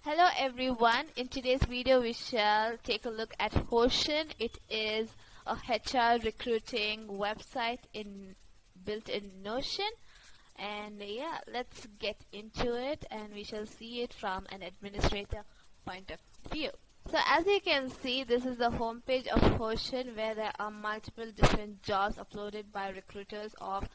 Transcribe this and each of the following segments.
Hello everyone. In today's video we shall take a look at Hoshin. It is a HR recruiting website built in Notion. And yeah, let's get into it and we shall see it from an administrator point of view. So as you can see, this is the homepage of Hoshin where there are multiple different jobs uploaded by recruiters of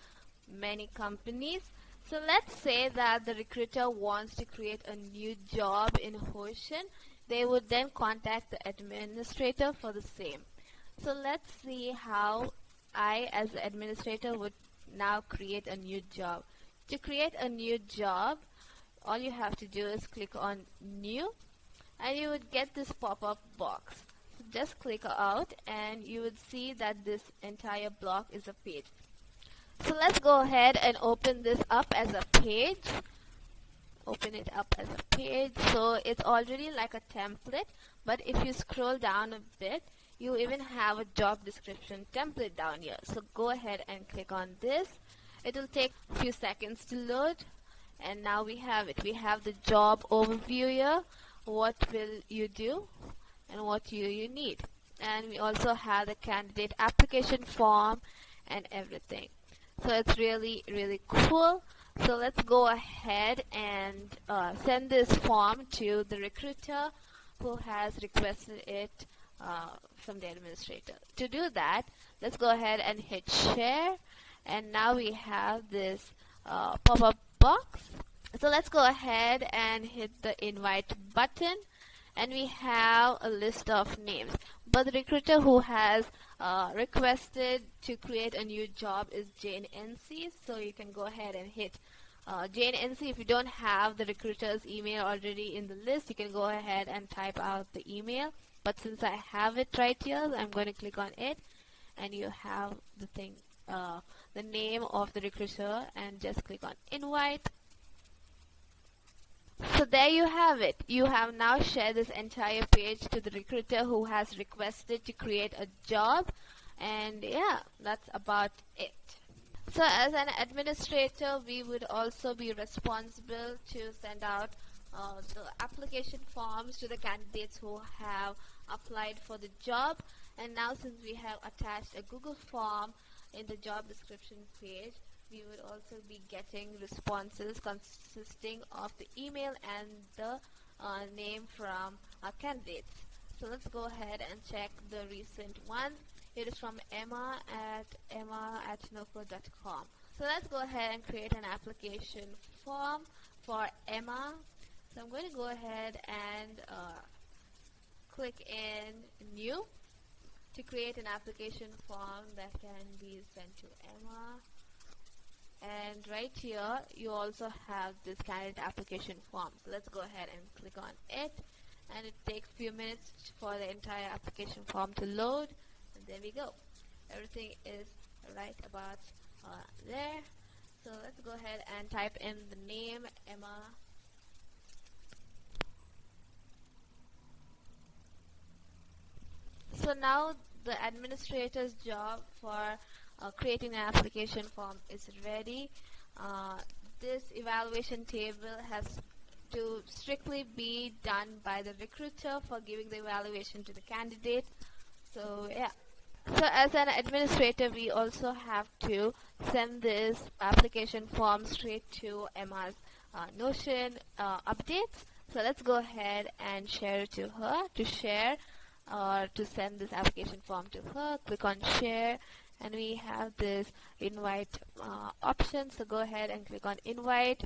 many companies. So let's say that the recruiter wants to create a new job in Hoshin. They would then contact the administrator for the same. So let's see how I as the administrator would now create a new job. To create a new job, all you have to do is click on new and you would get this pop-up box. So just click out and you would see that this entire block is a page. So let's go ahead and open this up as a page. Open it up as a page. So it's already like a template, but if you scroll down a bit, you even have a job description template down here. So go ahead and click on this. It will take a few seconds to load, and now we have it. We have the job overview here. What will you do and what you need? And we also have the candidate application form and everything. So it's really cool. So let's go ahead and send this form to the recruiter who has requested it from the administrator. To do that, let's go ahead and hit share, and now we have this pop-up box. So let's go ahead and hit the invite button, and we have a list of names. But the recruiter who has requested to create a new job is Jane NC, so you can go ahead and hit Jane NC. If you don't have the recruiter's email already in the list, you can go ahead and type out the email. But since I have it right here, I'm going to click on it, and you have the thing, the name of the recruiter, and just click on invite. So there you have it. You have now shared this entire page to the recruiter who has requested to create a job, and yeah, that's about it. So as an administrator, we would also be responsible to send out the application forms to the candidates who have applied for the job. And now since we have attached a Google form in the job description page, we would also be getting responses consisting of the email and the name from our candidates. So let's go ahead and check the recent one. It is from emma@noco.com. So let's go ahead and create an application form for Emma. So I'm going to go ahead and click in new to create an application form that can be sent to Emma. And right here you also have this candidate application form. So let's go ahead and click on it, and it takes a few minutes for the entire application form to load, and there we go. Everything is right about there. So let's go ahead and type in the name Emma. So now the administrator's job for creating an application form is ready. This evaluation table has to strictly be done by the recruiter for giving the evaluation to the candidate. So yeah. So as an administrator, we also have to send this application form straight to Emma's Notion updates. So let's go ahead and share it to her. To share or to send this application form to her, click on share, and we have this invite option. So go ahead and click on invite.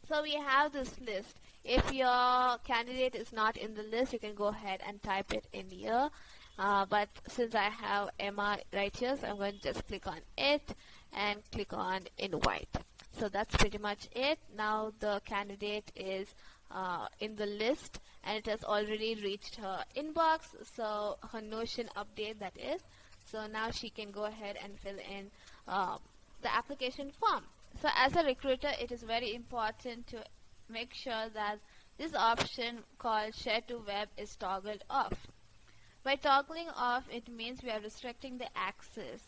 So we have this list. If your candidate is not in the list, you can go ahead and type it in here. But since I have Emma right here, so I'm going to just click on it and click on invite. So that's pretty much it. Now the candidate is in the list, and it has already reached her inbox, so her Notion update, that is. So now she can go ahead and fill in the application form. So as a recruiter, it is very important to make sure that this option called share to web is toggled off. By toggling off, it means we are restricting the access,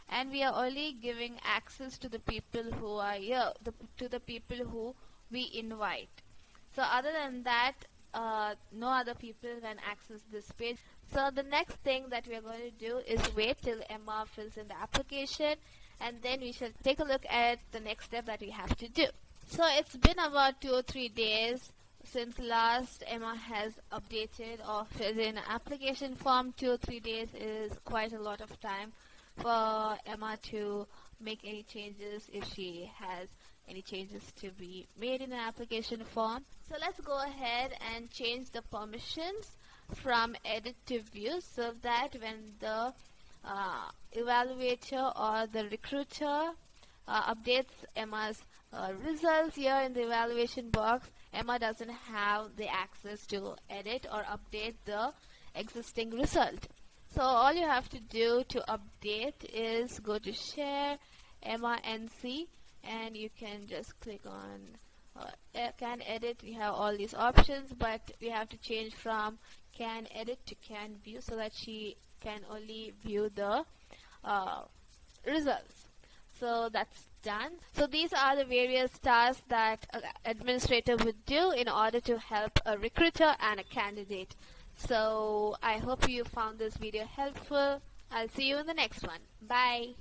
and we are only giving access to the people who are here, to the people who we invite. So other than that, no other people can access this page. So the next thing that we are going to do is wait till Emma fills in the application, and then we shall take a look at the next step that we have to do. So it's been about 2 or 3 days since last Emma has updated or filled in an application form. 2 or 3 days is quite a lot of time for Emma to make any changes if she has any changes to be made in an application form. So let's go ahead and change the permissions from edit to view, so that when the evaluator or the recruiter updates Emma's results here in the evaluation box, Emma doesn't have the access to edit or update the existing result. So all you have to do to update is go to share Emma NC, and you can just click on can edit. We have all these options, but we have to change from can edit to can view, so that she can only view the results. So that's done. So these are the various tasks that an administrator would do in order to help a recruiter and a candidate. So I hope you found this video helpful. I'll see you in the next one. Bye.